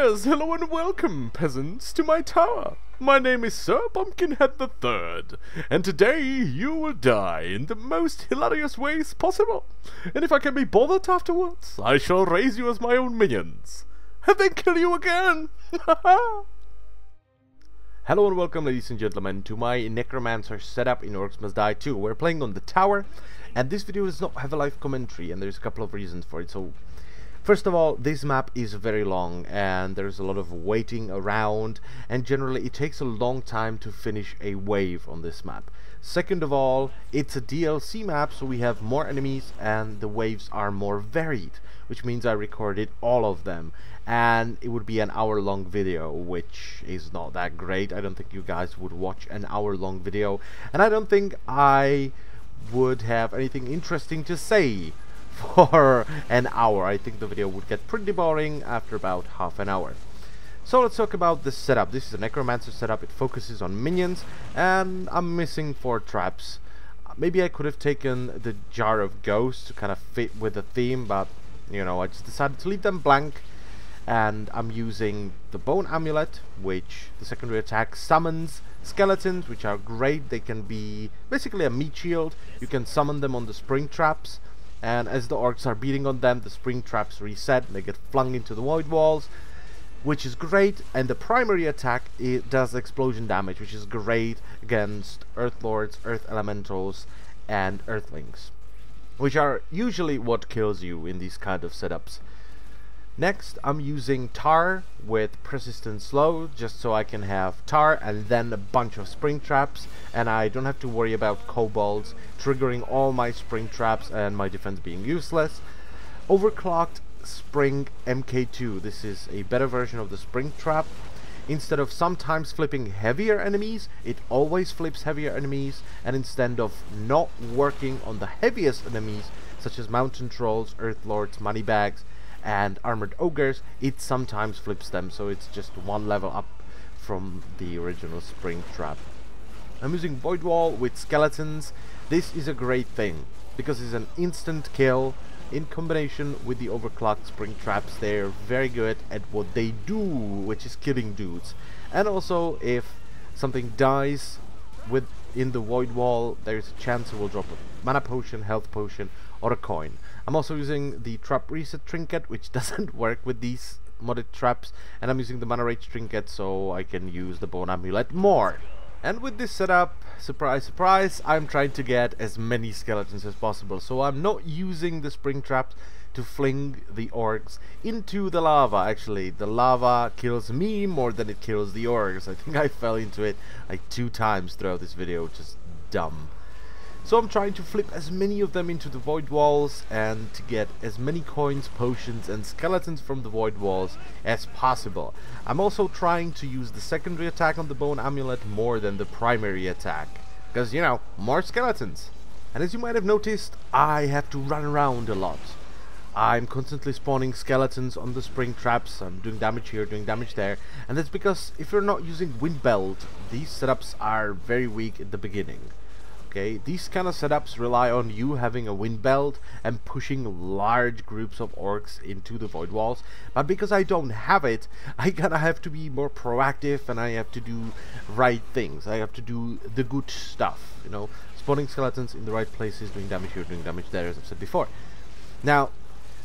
Yes, hello and welcome, peasants, to my tower. My name is Sir Pumpkinhead III, and today you will die in the most hilarious ways possible. And if I can be bothered afterwards, I shall raise you as my own minions, and then kill you again. Hello and welcome, ladies and gentlemen, to my Necromancer setup in Orcs Must Die 2. We're playing on the tower, and this video does not have a live commentary, and there's a couple of reasons for it. So, first of all, this map is very long, and there's a lot of waiting around, and generally it takes a long time to finish a wave on this map. Second of all, it's a DLC map, so we have more enemies, and the waves are more varied, which means I recorded all of them, and it would be an hour-long video, which is not that great. I don't think you guys would watch an hour-long video, and I don't think I would have anything interesting to say for an hour. I think the video would get pretty boring after about half an hour. So let's talk about the setup. This is a Necromancer setup. It focuses on minions, and I'm missing 4 traps. Maybe I could have taken the Jar of Ghosts to kind of fit with the theme, but you know, I just decided to leave them blank. And I'm using the Bone Amulet, which the secondary attack summons skeletons, which are great. They can be basically a meat shield. You can summon them on the spring traps, and as the orcs are beating on them, the spring traps reset and they get flung into the void walls, which is great. And the primary attack, it does explosion damage, which is great against earth lords, earth elementals, and earthlings, which are usually what kills you in these kind of setups. Next, I'm using tar with persistent slow, just so I can have tar and then a bunch of spring traps, and I don't have to worry about kobolds triggering all my spring traps and my defense being useless. Overclocked spring MK2. This is a better version of the spring trap. Instead of sometimes flipping heavier enemies, it always flips heavier enemies, and instead of not working on the heaviest enemies, such as mountain trolls, earth lords, moneybags, and armored ogres, it sometimes flips them, so it's just one level up from the original spring trap. I'm using Void Wall with skeletons. This is a great thing because it's an instant kill. In combination with the overclocked spring traps, they're very good at what they do, which is killing dudes. And also, if something dies within the Void Wall, there's a chance it will drop a mana potion, health potion, or a coin. I'm also using the Trap Reset Trinket, which doesn't work with these modded traps, and I'm using the Mana Rage Trinket so I can use the Bone Amulet more. And with this setup, surprise surprise, I'm trying to get as many skeletons as possible, so I'm not using the spring traps to fling the orcs into the lava. Actually, the lava kills me more than it kills the orcs. I think I fell into it like 2 times throughout this video, which is dumb. So I'm trying to flip as many of them into the void walls and to get as many coins, potions, and skeletons from the void walls as possible. I'm also trying to use the secondary attack on the Bone Amulet more than the primary attack, because, you know, more skeletons. And as you might have noticed, I have to run around a lot. I'm constantly spawning skeletons on the spring traps. I'm doing damage here, doing damage there, and that's because if you're not using Wind Belt, these setups are very weak at the beginning. Okay, these kind of setups rely on you having a wind belt and pushing large groups of orcs into the void walls, but because I don't have it, I gotta have to be more proactive, and I have to do right things. I have to do the good stuff, you know, spawning skeletons in the right places, doing damage here, doing damage there, as I've said before. Now,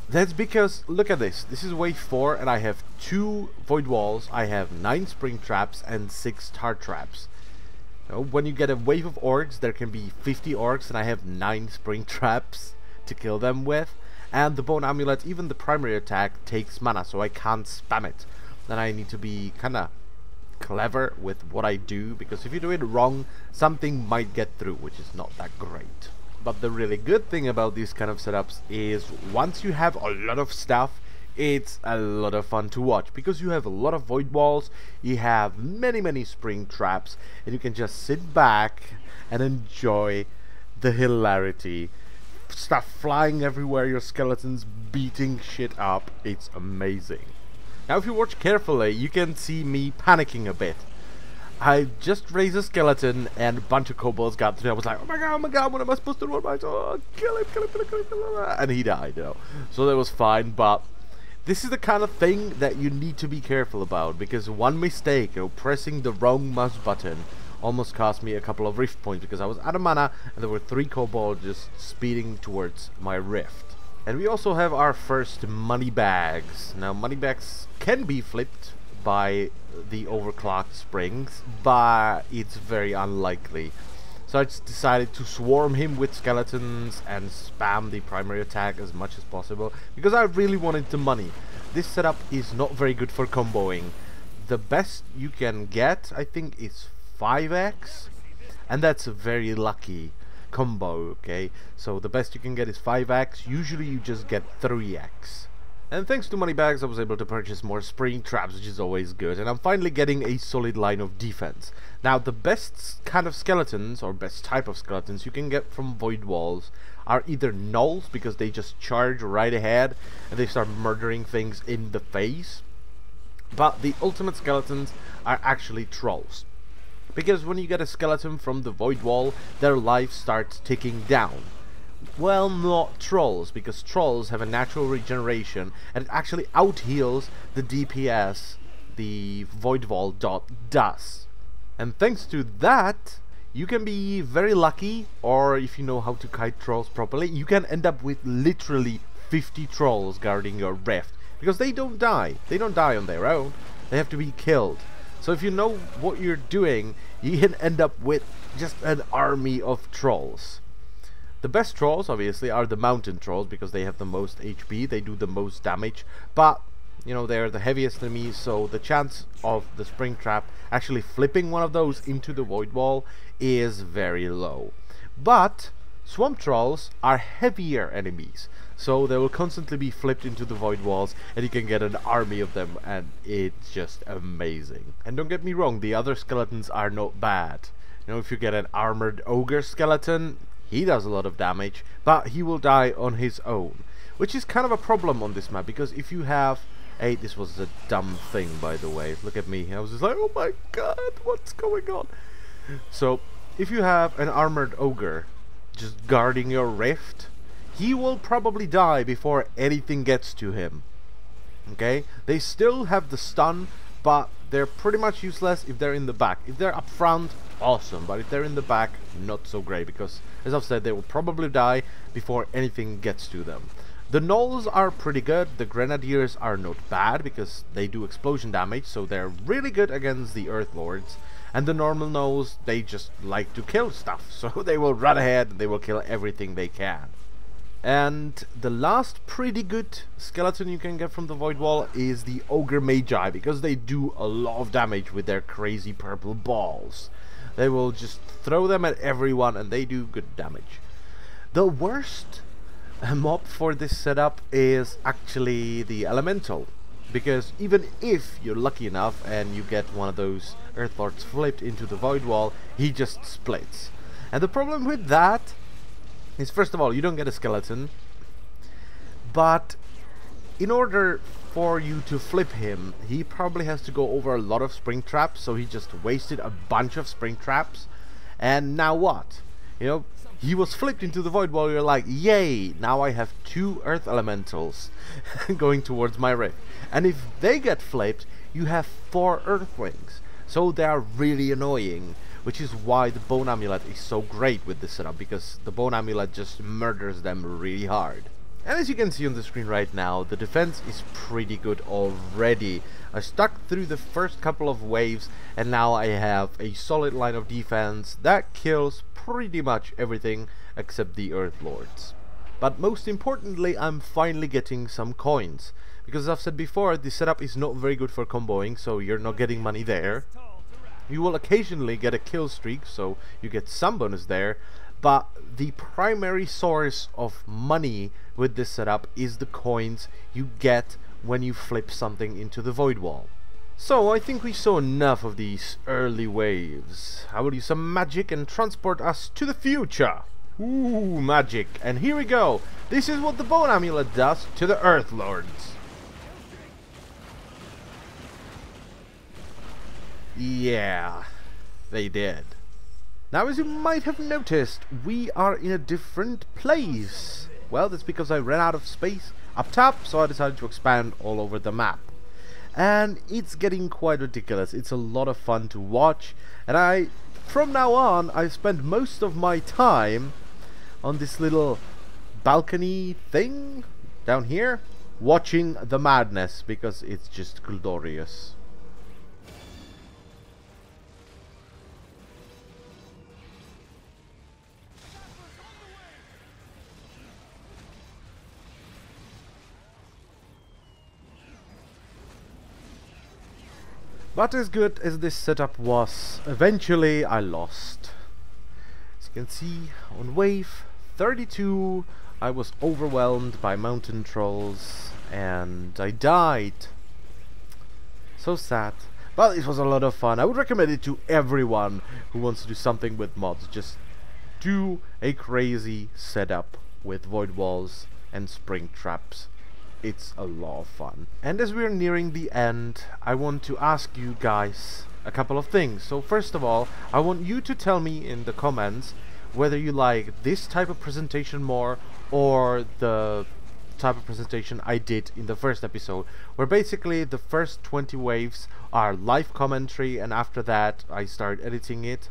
that's because, look at this, this is wave 4, and I have 2 void walls, I have 9 spring traps, and 6 tar traps. When you get a wave of orcs, there can be 50 orcs, and I have 9 spring traps to kill them with. And the Bone Amulet, even the primary attack, takes mana, so I can't spam it. Then I need to be kinda clever with what I do, because if you do it wrong, something might get through, which is not that great. But the really good thing about these kind of setups is once you have a lot of stuff, it's a lot of fun to watch, because you have a lot of void walls, you have many spring traps, and you can just sit back and enjoy the hilarity. Stuff flying everywhere, your skeletons beating shit up. It's amazing. Now if you watch carefully, you can see me panicking a bit. I just raised a skeleton and a bunch of kobolds got through. I was like, oh my god, what am I supposed to do? Oh, kill him, and he died, you know. So that was fine, but This is the kind of thing that you need to be careful about, because one mistake, pressing the wrong mouse button almost cost me a couple of rift points, because I was out of mana and there were 3 kobolds just speeding towards my rift. And we also have our first money bags. Now money bags can be flipped by the overclocked springs, but it's very unlikely. So I just decided to swarm him with skeletons and spam the primary attack as much as possible, because I really wanted the money. This setup is not very good for comboing. The best you can get, I think, is 5x, and that's a very lucky combo, okay? So the best you can get is 5x, usually you just get 3x. And thanks to money bags I was able to purchase more spring traps, which is always good, and I'm finally getting a solid line of defense. Now the best kind of skeletons, or best type of skeletons you can get from void walls are either gnolls, because they just charge right ahead and they start murdering things in the face. But the ultimate skeletons are actually trolls, because when you get a skeleton from the void wall, their life starts ticking down. Well, not trolls, because trolls have a natural regeneration and it actually out-heals the DPS the void wall does. And thanks to that, you can be very lucky, or if you know how to kite trolls properly, you can end up with literally 50 trolls guarding your rift, because they don't die. They don't die on their own. They have to be killed. So if you know what you're doing, you can end up with just an army of trolls. The best trolls, obviously, are the mountain trolls, because they have the most HP, they do the most damage, but, you know, they're the heaviest enemies, so the chance of the spring trap actually flipping one of those into the void wall is very low. But swamp trolls are heavier enemies, so they will constantly be flipped into the void walls, and you can get an army of them, and it's just amazing. And don't get me wrong, the other skeletons are not bad. You know, if you get an armored ogre skeleton, he does a lot of damage, but he will die on his own, which is kind of a problem on this map, because if you have a... This was a dumb thing, by the way. Look at me. I was just like, oh my god, what's going on? So, if you have an armored ogre just guarding your rift, he will probably die before anything gets to him. Okay? They still have the stun, but they're pretty much useless if they're in the back. If they're up front, awesome, but if they're in the back, not so great, because as I've said, they will probably die before anything gets to them. The gnolls are pretty good. The grenadiers are not bad, because they do explosion damage, so they're really good against the earth lords. And the normal gnolls, they just like to kill stuff, so they will run ahead and they will kill everything they can. And the last pretty good skeleton you can get from the void wall is the Ogre Mage, because they do a lot of damage with their crazy purple balls. They will just throw them at everyone and they do good damage. The worst mob for this setup is actually the elemental, because even if you're lucky enough and you get one of those earth lords flipped into the void wall, he just splits. And the problem with that is, first of all, you don't get a skeleton, but in order for you to flip him, he probably has to go over a lot of spring traps, so he just wasted a bunch of spring traps. And now what? You know, he was flipped into the void wall. You're like, yay, now I have 2 earth elementals going towards my rift. And if they get flipped, you have 4 earthlings, so they are really annoying, which is why the bone amulet is so great with this setup, because the bone amulet just murders them really hard. And as you can see on the screen right now, the defense is pretty good already. I stuck through the first couple of waves, and now I have a solid line of defense that kills pretty much everything except the earth lords. But most importantly, I'm finally getting some coins, because as I've said before, the setup is not very good for comboing, so you're not getting money there. You will occasionally get a kill streak, so you get some bonus there, but the primary source of money with this setup is the coins you get when you flip something into the void wall. So I think we saw enough of these early waves. I will use some magic and transport us to the future. Ooh, magic. And here we go. This is what the bone amulet does to the earth lords. Yeah, they did. Now, as you might have noticed, we are in a different place. Well, that's because I ran out of space up top, so I decided to expand all over the map. And it's getting quite ridiculous. It's a lot of fun to watch, and from now on, I spend most of my time on this little balcony thing down here, watching the madness, because it's just glorious. But as good as this setup was, eventually I lost. As you can see, on wave 32 I was overwhelmed by mountain trolls and I died. So sad. But it was a lot of fun. I would recommend it to everyone who wants to do something with mods. Just do a crazy setup with void walls and spring traps. It's a lot of fun. And as we're nearing the end, I want to ask you guys a couple of things. So first of all, I want you to tell me in the comments whether you like this type of presentation more or the type of presentation I did in the first episode, where basically the first 20 waves are live commentary and after that I start editing it,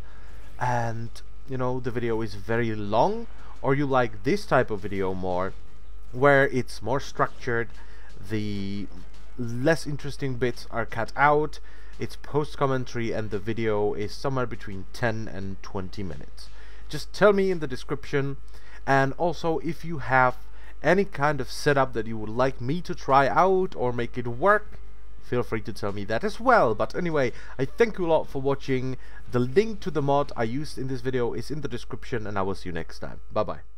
and you know, the video is very long. Or you like this type of video more, where it's more structured, the less interesting bits are cut out, it's post commentary, and the video is somewhere between 10 and 20 minutes. Just tell me in the description. And also, if you have any kind of setup that you would like me to try out or make it work, feel free to tell me that as well. But anyway, I thank you a lot for watching. The link to the mod I used in this video is in the description, and I will see you next time. Bye bye.